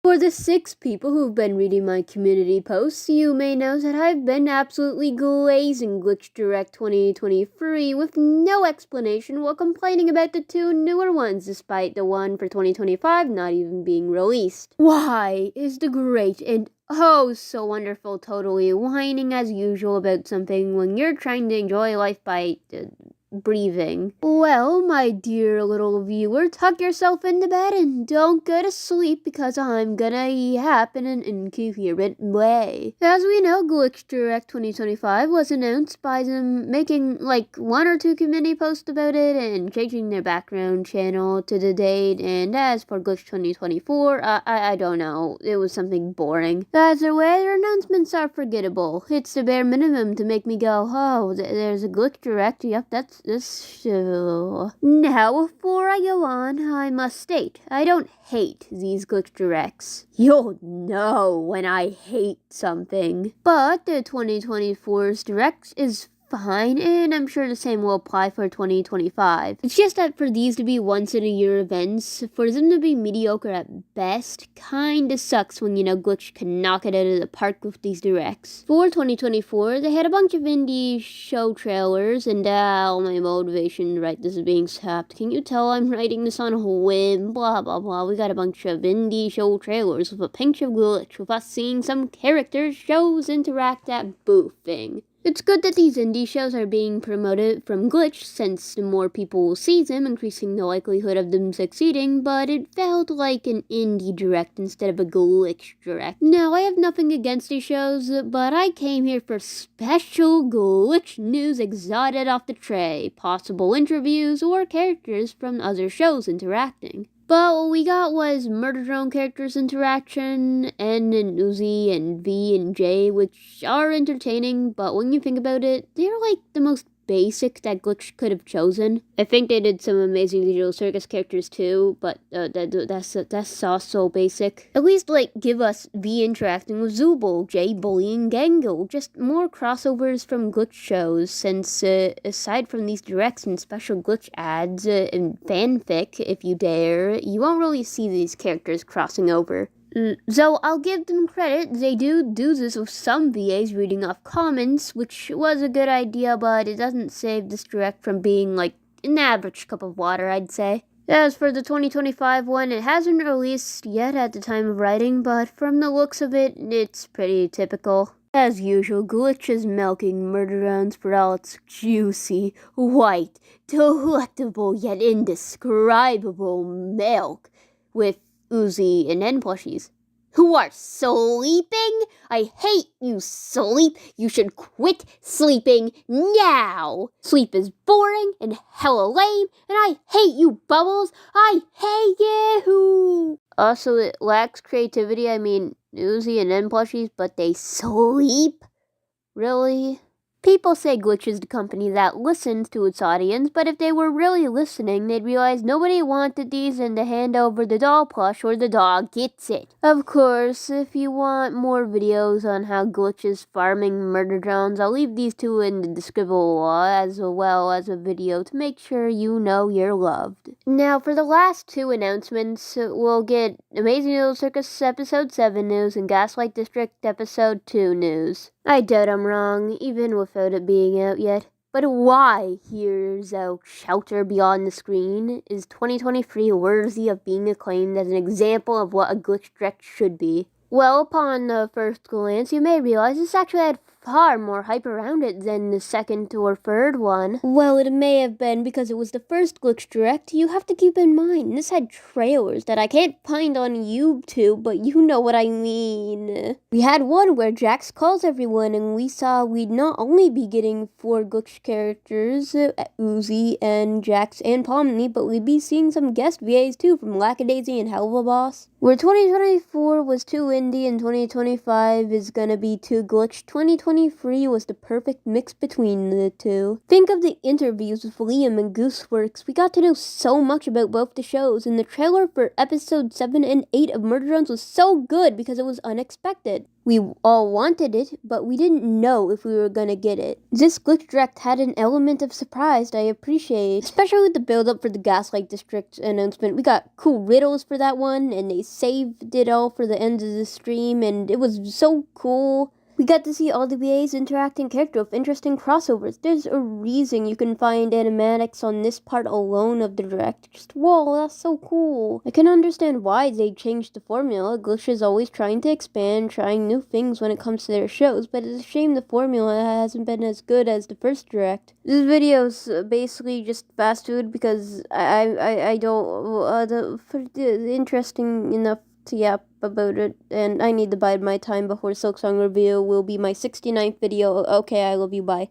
For the 6 people who've been reading my community posts, you may know that I've been absolutely glazing Glitch Direct 2023 with no explanation while complaining about the 2 newer ones, despite the one for 2025 not even being released. Why is the great and oh so wonderful totally whining as usual about something when you're trying to enjoy life by breathing? Well, my dear little viewer, tuck yourself into bed and don't go to sleep because I'm gonna yap in an incoherent way. As we know, Glitch Direct 2025 was announced by them making like 1 or 2 community posts about it and changing their background channel to the date, and as for Glitch 2024, I don't know, it was something boring. As the way their announcements are forgettable. It's the bare minimum to make me go, oh, there's a Glitch Direct, yep, that's this show. Now, before I go on, I must state, I don't hate these Glitch Directs. You'll know when I hate something. But the 2024's Direct is fine, and I'm sure the same will apply for 2025. It's just that for these to be once-in-a-year events, for them to be mediocre at best, kinda sucks when, Glitch can knock it out of the park with these directs. For 2024, they had a bunch of indie show trailers, and all my motivation to write this is being sapped. Can you tell I'm writing this on a whim? Blah, blah, blah. We got a bunch of indie show trailers with a pinch of Glitch, with us seeing some characters shows interact at boofing. It's good that these indie shows are being promoted from Glitch, since the more people will see them, increasing the likelihood of them succeeding, but it felt like an indie direct instead of a Glitch direct. Now, I have nothing against these shows, but I came here for special Glitch news exotic off the tray, possible interviews, or characters from other shows interacting. But what we got was Murder Drone characters interaction, N and Uzi and V and J, which are entertaining, but when you think about it, they're like the most basic that Glitch could have chosen. I think they did some amazing digital circus characters too, but that's also basic. At least give us V interacting with Zooble, J bullying Gangle, just more crossovers from Glitch shows, since aside from these directs and special Glitch ads and fanfic, if you dare, you won't really see these characters crossing over. So I'll give them credit, they do this with some VAs reading off comments, which was a good idea, but it doesn't save this direct from being an average cup of water, I'd say. As for the 2025 one, it hasn't released yet at the time of writing, but from the looks of it, it's pretty typical. As usual, Glitch is milking Murder Drones for all its juicy, white, delectable yet indescribable milk, with Uzi and N plushies. Who are sleeping? I hate you, sleep. You should quit sleeping now. Sleep is boring and hella lame, and I hate you, Bubbles. I hate you. Also, it lacks creativity. I mean, Uzi and N plushies, but they sleep? Really? People say Glitch is the company that listens to its audience, but if they were really listening, they'd realize nobody wanted these and to hand over the doll plush or the dog gets it. Of course, if you want more videos on how Glitch is farming Murder Drones, I'll leave these 2 in the description as well as a video to make sure you know you're loved. Now, for the last 2 announcements, we'll get Amazing Little Circus Episode 7 news and Gaslight District Episode 2 news. I doubt I'm wrong, even without it being out yet. But why, here's out Shelter Beyond the Screen, is 2023 worthy of being acclaimed as an example of what a Glitch Direct should be? Well, upon the first glance, you may realize this actually had far more hype around it than the second or third one. Well, it may have been because it was the first Glitch Direct. You have to keep in mind, this had trailers that I can't find on YouTube, but you know what I mean. We had one where Jax calls everyone, and we saw we'd not only be getting 4 Glitch characters, Uzi and Jax and Pomni, but we'd be seeing some guest VAs too from Lackadaisy and Helva Boss. Where 2024 was too indie and 2025 is gonna be too Glitch, 2023 was the perfect mix between the 2. Think of the interviews with Liam and Gooseworks. We got to know so much about both the shows, and the trailer for episode 7 and 8 of Murder Drones was so good because it was unexpected. We all wanted it, but we didn't know if we were gonna get it. This Glitch Direct had an element of surprise I appreciate, especially with the build-up for the Gaslight District announcement. We got cool riddles for that one, and they saved it all for the end of the stream, and it was so cool. We got to see all the VAs interacting character with interesting crossovers. There's a reason you can find animatics on this part alone of the direct. Just, whoa, that's so cool. I can understand why they changed the formula. Glitch is always trying to expand, trying new things when it comes to their shows, but it's a shame the formula hasn't been as good as the first direct. This video's basically just fast food because I don't, interesting enough to yap about it, and I need to bide my time before Silksong review will be my 69th video. Okay, I love you, bye.